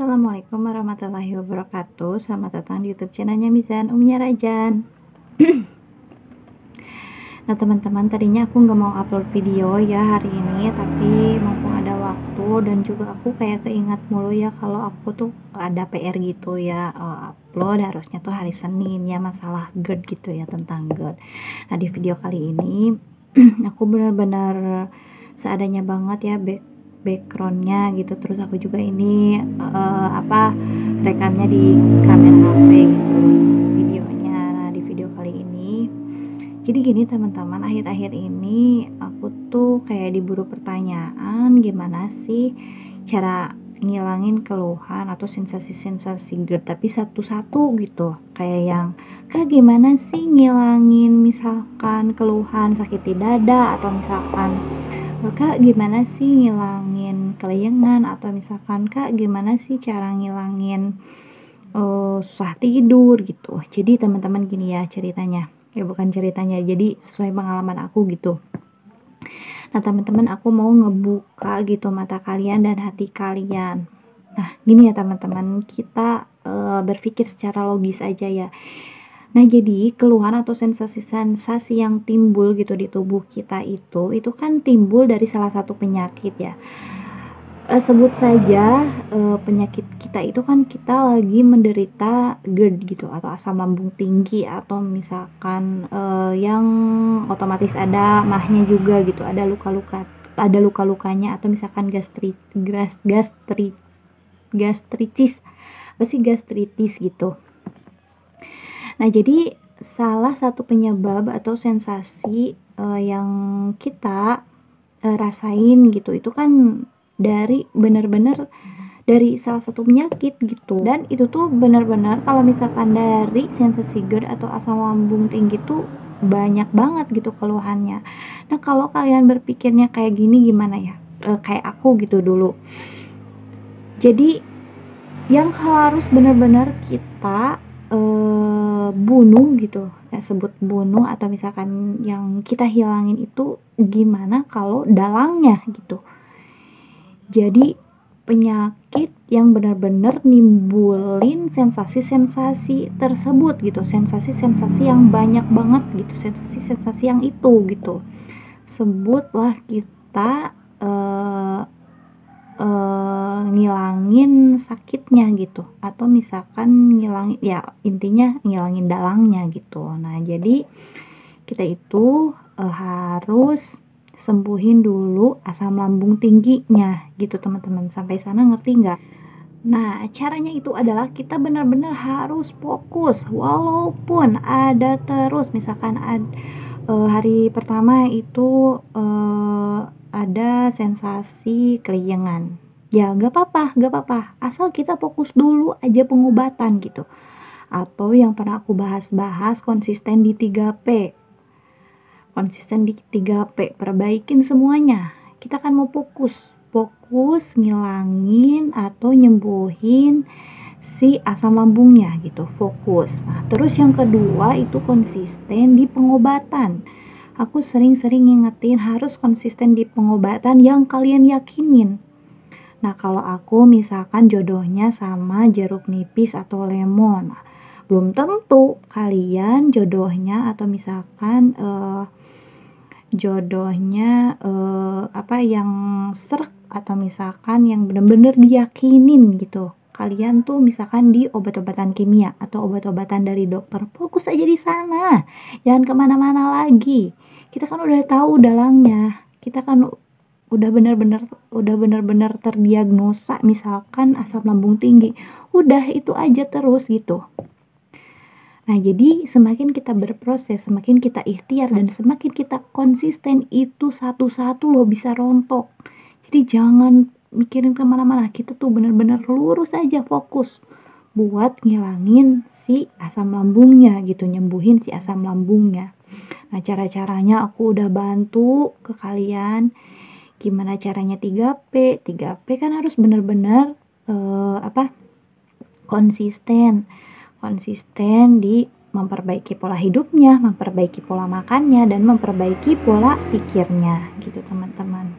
Assalamualaikum warahmatullahi wabarakatuh. Selamat datang di YouTube channelnya Mizan Umnya Rajan. Nah teman-teman, tadinya aku nggak mau upload video ya hari ini, tapi mumpung ada waktu dan juga aku kayak keingat mulu ya kalau aku tuh ada PR gitu ya, upload harusnya tuh hari Senin ya, masalah GERD gitu ya, tentang GERD. Nah di video kali ini aku benar-benar seadanya banget ya, backgroundnya gitu. Terus aku juga ini rekamnya di kamera HP gitu videonya. Nah di video kali ini jadi gini teman-teman, akhir-akhir ini aku tuh kayak diburu pertanyaan, gimana sih cara ngilangin keluhan atau sensasi-sensasi GERD, tapi satu-satu gitu. Kayak yang, Kak gimana sih ngilangin misalkan keluhan sakit di dada, atau misalkan Kak gimana sih ngilangin kelayangan, atau misalkan Kak gimana sih cara ngilangin susah tidur gitu. Jadi teman-teman gini ya ceritanya, bukan ceritanya, jadi sesuai pengalaman aku gitu. Nah teman-teman, aku mau ngebuka gitu mata kalian dan hati kalian. Nah gini ya teman-teman, kita berpikir secara logis aja ya. Nah jadi keluhan atau sensasi-sensasi yang timbul gitu di tubuh kita itu kan timbul dari salah satu penyakit ya. Sebut saja penyakit kita itu kan kita lagi menderita GERD gitu, atau asam lambung tinggi, atau misalkan yang otomatis ada mahnya juga gitu, ada luka-lukanya, atau misalkan gastritis gitu. Nah jadi salah satu penyebab atau sensasi yang kita rasain gitu itu kan dari benar-benar dari salah satu penyakit gitu. Dan itu tuh benar-benar kalau misalkan dari sensasi GERD atau asam lambung tinggi tuh banyak banget gitu keluhannya. Nah kalau kalian berpikirnya kayak gini gimana ya, kayak aku gitu dulu. Jadi yang harus benar-benar kita bunuh gitu, sebut bunuh, atau misalkan yang kita hilangin itu gimana kalau dalangnya gitu. Jadi penyakit yang benar-benar nimbulin sensasi-sensasi tersebut gitu, sensasi-sensasi yang banyak banget gitu, sensasi-sensasi yang itu gitu. Sebutlah kita ngilangin sakitnya gitu, atau misalkan ngilangin, ya intinya ngilangin dalangnya gitu. Nah jadi kita itu harus sembuhin dulu asam lambung tingginya gitu teman-teman. Sampai sana ngerti nggak? Nah caranya itu adalah kita benar-benar harus fokus, walaupun ada terus misalkan hari pertama itu ada sensasi kelayangan, ya gak apa-apa, asal kita fokus dulu aja pengobatan gitu. Atau yang pernah aku bahas konsisten di 3P, perbaikin semuanya. Kita kan mau fokus ngilangin atau nyembuhin si asam lambungnya gitu, fokus. Nah terus yang kedua itu konsisten di pengobatan. Aku sering-sering ngingetin harus konsisten di pengobatan yang kalian yakinin. Nah kalau aku misalkan jodohnya sama jeruk nipis atau lemon, belum tentu kalian jodohnya, atau misalkan jodohnya yang serak, atau misalkan yang benar-benar diyakinin gitu. Kalian tuh misalkan di obat-obatan kimia atau obat-obatan dari dokter, fokus aja di sana, jangan kemana-mana lagi. Kita kan udah tahu dalangnya, kita kan udah benar-benar terdiagnosa misalkan asam lambung tinggi, udah itu aja terus gitu. Nah jadi semakin kita berproses, semakin kita ikhtiar, dan semakin kita konsisten, itu satu-satu loh bisa rontok. Jadi jangan mikirin kemana-mana, kita tuh bener-bener lurus aja, fokus buat ngilangin si asam lambungnya gitu, nyembuhin si asam lambungnya. Nah cara-caranya aku udah bantu ke kalian. Gimana caranya 3P kan harus bener-bener konsisten di memperbaiki pola hidupnya, memperbaiki pola makannya, dan memperbaiki pola pikirnya gitu teman-teman.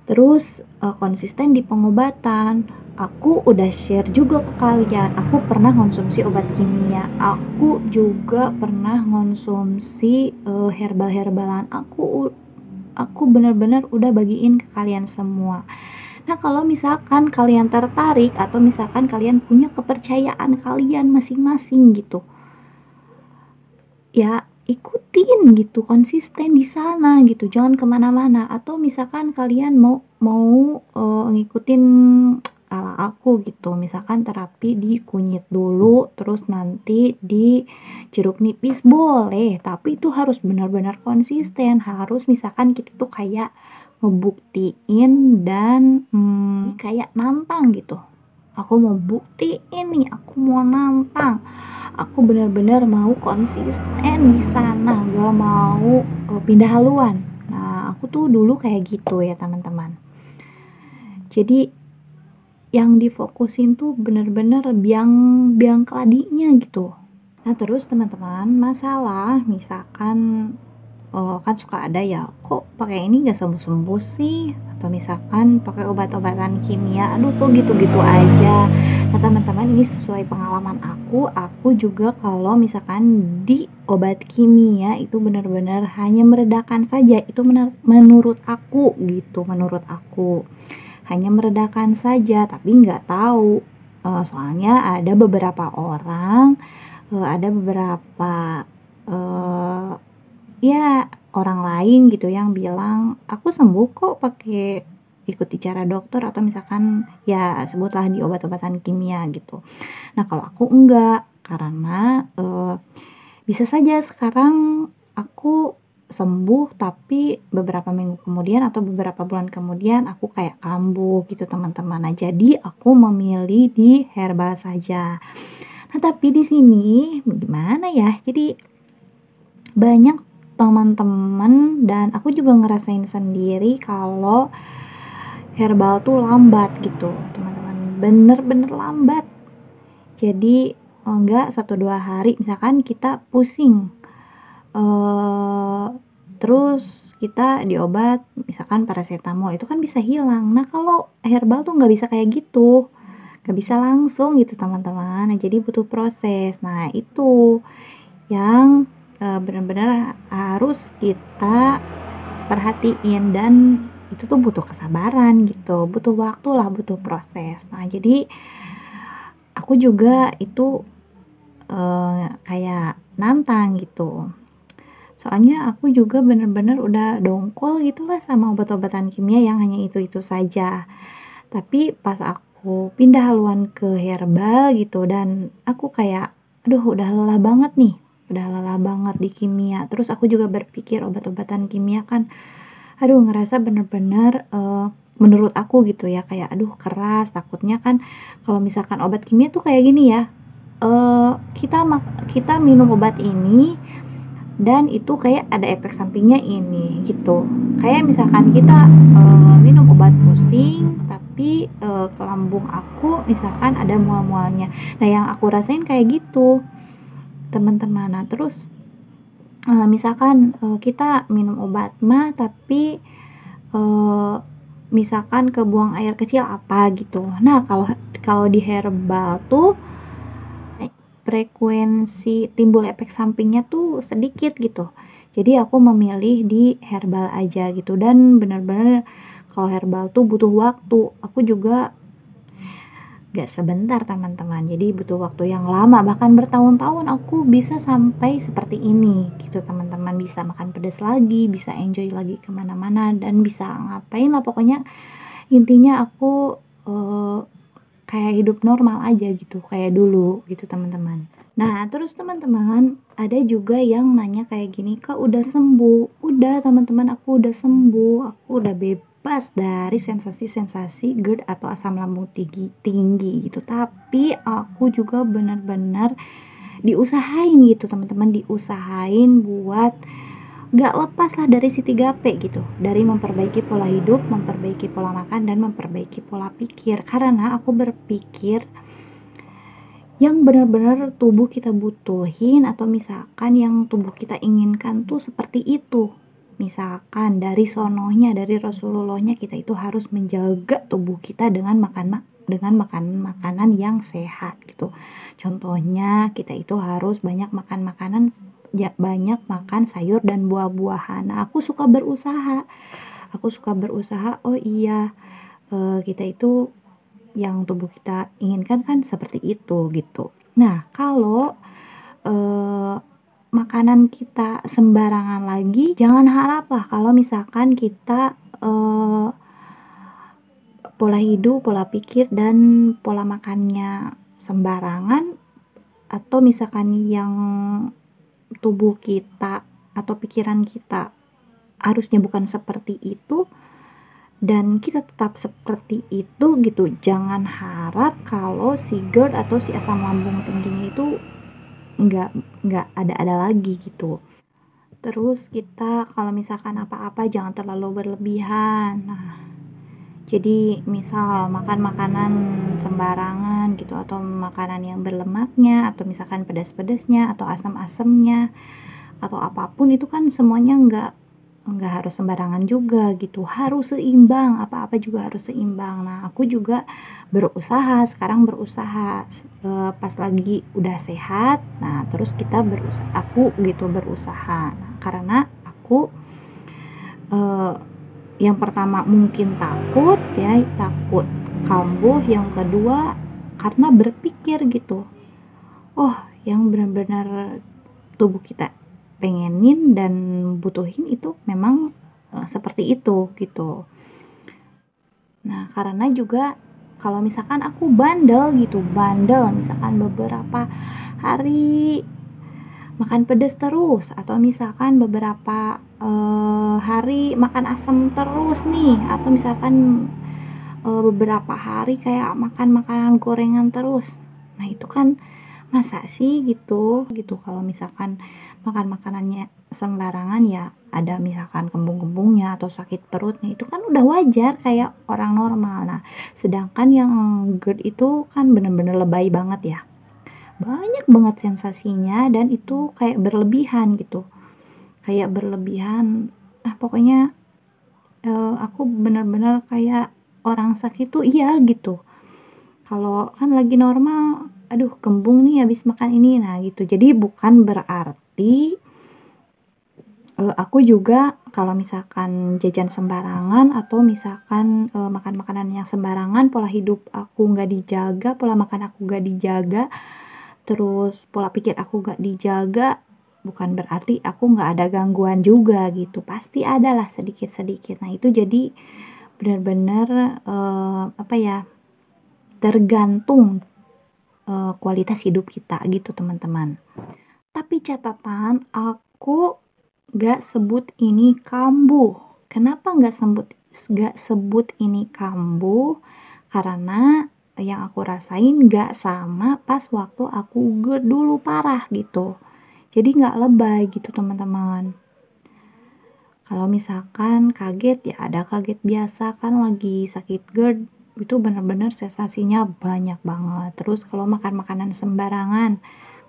Terus konsisten di pengobatan, aku udah share juga ke kalian, aku pernah konsumsi obat kimia, aku juga pernah konsumsi herbal-herbalan, aku bener-bener udah bagiin ke kalian semua. Nah, kalau misalkan kalian tertarik atau misalkan kalian punya kepercayaan kalian masing-masing gitu, ya ikutin gitu, konsisten di sana gitu, jangan kemana-mana. Atau misalkan kalian mau mau ngikutin ala aku gitu, misalkan terapi di kunyit dulu, terus nanti di jeruk nipis boleh, tapi itu harus benar-benar konsisten, harus misalkan kita tuh kayak ngebuktiin dan kayak nantang gitu. Aku mau buktiin nih, aku mau nantang, aku benar-benar mau konsisten di sana, gak mau pindah haluan. Nah, aku tuh dulu kayak gitu ya teman-teman. Jadi yang difokusin tuh bener-bener biang keladinya gitu. Nah, terus teman-teman, masalah misalkan kan suka ada ya, kok pakai ini nggak sembuh-sembuh sih, atau misalkan pakai obat-obatan kimia, aduh kok gitu-gitu aja. Nah teman-teman, ini sesuai pengalaman aku juga kalau misalkan di obat kimia itu benar-benar hanya meredakan saja, itu menurut aku gitu, menurut aku hanya meredakan saja, tapi nggak tahu. Soalnya ada beberapa orang, ada beberapa ya orang lain gitu yang bilang aku sembuh kok pakai ikuti cara dokter, atau misalkan ya sebutlah di obat-obatan kimia gitu. Nah kalau aku enggak, karena bisa saja sekarang aku sembuh tapi beberapa minggu kemudian atau beberapa bulan kemudian aku kayak kambuh gitu teman-teman. Nah jadi aku memilih di herbal saja. Nah tapi di sini gimana ya, jadi banyak teman-teman dan aku juga ngerasain sendiri kalau herbal tuh lambat gitu teman-teman, bener-bener lambat. Jadi enggak 1-2 hari misalkan kita pusing, terus kita diobat misalkan paracetamol, itu kan bisa hilang. Nah kalau herbal tuh nggak bisa kayak gitu, nggak bisa langsung gitu teman-teman. Nah jadi butuh proses. Nah itu yang benar-benar harus kita perhatiin, dan itu tuh butuh kesabaran gitu, butuh waktu lah, butuh proses. Nah jadi aku juga itu kayak nantang gitu, soalnya aku juga bener-bener udah dongkol gitulah sama obat-obatan kimia yang hanya itu-itu saja. Tapi pas aku pindah haluan ke herbal gitu, dan aku kayak aduh udah lelah banget nih, udah lelah banget di kimia. Terus aku juga berpikir obat-obatan kimia kan aduh ngerasa bener-bener menurut aku gitu ya kayak aduh keras, takutnya kan kalau misalkan obat kimia tuh kayak gini ya, kita minum obat ini dan itu kayak ada efek sampingnya ini gitu. Kayak misalkan kita minum obat pusing tapi ke lambung aku misalkan ada mual-mualnya. Nah yang aku rasain kayak gitu teman-teman. Nah terus misalkan kita minum obat mah tapi misalkan kebuang air kecil apa gitu. Nah kalau di herbal tuh frekuensi timbul efek sampingnya tuh sedikit gitu. Jadi aku memilih di herbal aja gitu, dan benar-benar kalau herbal tuh butuh waktu. Aku juga gak sebentar teman-teman, jadi butuh waktu yang lama, bahkan bertahun-tahun aku bisa sampai seperti ini gitu teman-teman. Bisa makan pedas lagi, bisa enjoy lagi kemana-mana, dan bisa ngapain lah pokoknya. Intinya aku kayak hidup normal aja gitu, kayak dulu gitu teman-teman. Nah terus teman-teman, ada juga yang nanya kayak gini, kak udah sembuh? Udah teman-teman, aku udah sembuh, aku udah bebas dari sensasi-sensasi GERD atau asam lambung tinggi gitu. Tapi aku juga benar-benar diusahain gitu teman-teman, diusahain buat gak lepas lah dari si 3P gitu, dari memperbaiki pola hidup, memperbaiki pola makan, dan memperbaiki pola pikir. Karena aku berpikir yang benar-benar tubuh kita butuhin, atau misalkan yang tubuh kita inginkan tuh seperti itu. Misalkan dari sonohnya, dari Rasulullahnya, kita itu harus menjaga tubuh kita dengan makan dengan makanan-makanan yang sehat gitu. Contohnya kita itu harus banyak makan makanan, ya, banyak makan sayur dan buah-buahan. Nah, aku suka berusaha, oh iya, kita itu yang tubuh kita inginkan kan seperti itu gitu. Nah, kalau eh, makanan kita sembarangan lagi, jangan harap lah kalau misalkan kita pola hidup, pola pikir, dan pola makannya sembarangan, atau misalkan yang tubuh kita atau pikiran kita harusnya bukan seperti itu dan kita tetap seperti itu gitu. Jangan harap kalau si GERD atau si asam lambung tingginya itu nggak nggak ada lagi gitu. Terus kita kalau misalkan apa-apa jangan terlalu berlebihan. Nah, jadi misal makan makanan sembarangan gitu, atau makanan yang berlemaknya, atau misalkan pedas-pedasnya, atau asam-asamnya, atau apapun itu kan semuanya nggak harus sembarangan juga gitu, harus seimbang, apa-apa juga harus seimbang. Nah, aku juga sekarang berusaha pas lagi udah sehat. Nah, terus aku gitu berusaha. Nah, karena aku eh, yang pertama mungkin takut kambuh, yang kedua karena berpikir gitu, oh, yang benar-benar tubuh kita pengenin dan butuhin itu memang seperti itu gitu. Nah, karena juga kalau misalkan aku bandel misalkan beberapa hari makan pedas terus, atau misalkan beberapa hari makan asam terus nih, atau misalkan beberapa hari kayak makan makanan gorengan terus. Nah, itu kan masa sih gitu kalau misalkan makan makanannya sembarangan, ya ada misalkan kembung-kembungnya atau sakit perutnya, itu kan udah wajar kayak orang normal. Nah, sedangkan yang GERD itu kan bener-bener lebay banget ya, banyak banget sensasinya, dan itu kayak berlebihan gitu, pokoknya aku bener-bener kayak orang sakit tuh iya gitu. Kalau kan lagi normal, aduh kembung nih habis makan ini, nah gitu. Jadi bukan berarti aku juga kalau misalkan jajan sembarangan, atau misalkan makan makanan yang sembarangan, pola hidup aku nggak dijaga, pola makan aku nggak dijaga, terus pola pikir aku nggak dijaga, bukan berarti aku nggak ada gangguan juga gitu. Pasti ada lah sedikit-sedikit. Nah, itu jadi benar-benar apa ya, tergantung kualitas hidup kita gitu teman-teman. Tapi catatan, aku gak sebut ini kambuh. Kenapa gak sebut ini kambuh? Karena yang aku rasain gak sama pas waktu aku GERD dulu parah gitu. Jadi gak lebay gitu teman-teman. Kalau misalkan kaget, ya ada kaget biasa kan lagi sakit GERD, itu benar-benar sensasinya banyak banget. Terus kalau makan makanan sembarangan,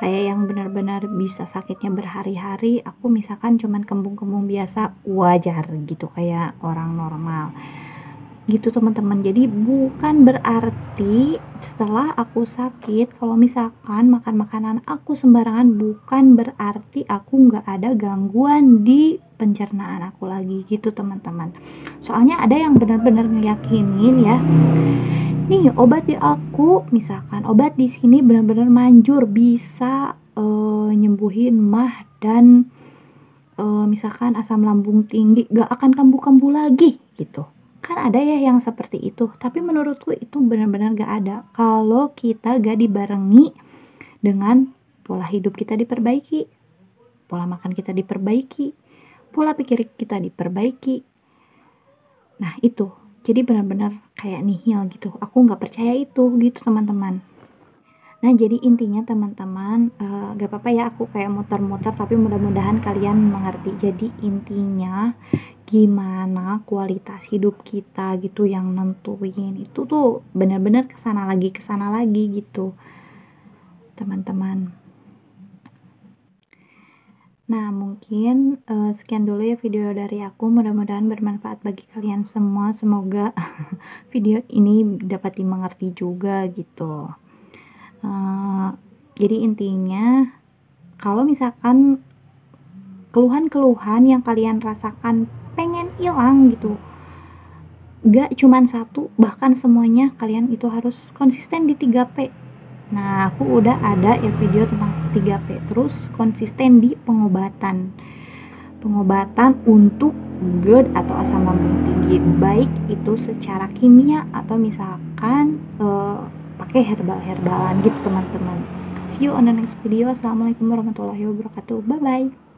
kayak yang benar-benar bisa sakitnya berhari-hari, aku misalkan cuman kembung-kembung biasa, wajar gitu kayak orang normal gitu teman-teman. Jadi bukan berarti setelah aku sakit, kalau misalkan makan makanan aku sembarangan, bukan berarti aku nggak ada gangguan di pencernaan aku lagi gitu teman-teman. Soalnya ada yang benar-benar ngeyakinin ya, nih obat di aku, misalkan obat di sini benar-benar manjur bisa nyembuhin mah dan misalkan asam lambung tinggi, gak akan kambuh-kambuh lagi gitu. Kan ada ya yang seperti itu, tapi menurutku itu benar-benar gak ada kalau kita gak dibarengi dengan pola hidup kita diperbaiki, pola makan kita diperbaiki, pola pikir kita diperbaiki. Nah, itu jadi benar-benar kayak nihil gitu. Aku gak percaya itu gitu teman-teman. Nah, jadi intinya teman-teman, gak apa-apa ya aku kayak muter-muter, tapi mudah-mudahan kalian mengerti. Jadi intinya gimana kualitas hidup kita gitu yang nentuin, itu tuh benar-benar kesana lagi gitu teman-teman. Nah, mungkin sekian dulu ya video dari aku, mudah-mudahan bermanfaat bagi kalian semua. Semoga video ini dapat dimengerti juga gitu. Jadi intinya, kalau misalkan keluhan-keluhan yang kalian rasakan pengen hilang gitu, gak cuman satu, bahkan semuanya, kalian itu harus konsisten di 3P. Nah, aku udah ada ya video tentang 3P. Terus konsisten di pengobatan untuk GERD atau asam lambung tinggi, baik itu secara kimia atau misalkan pakai herbalan gitu teman-teman. See you on the next video. Assalamualaikum warahmatullahi wabarakatuh. Bye bye.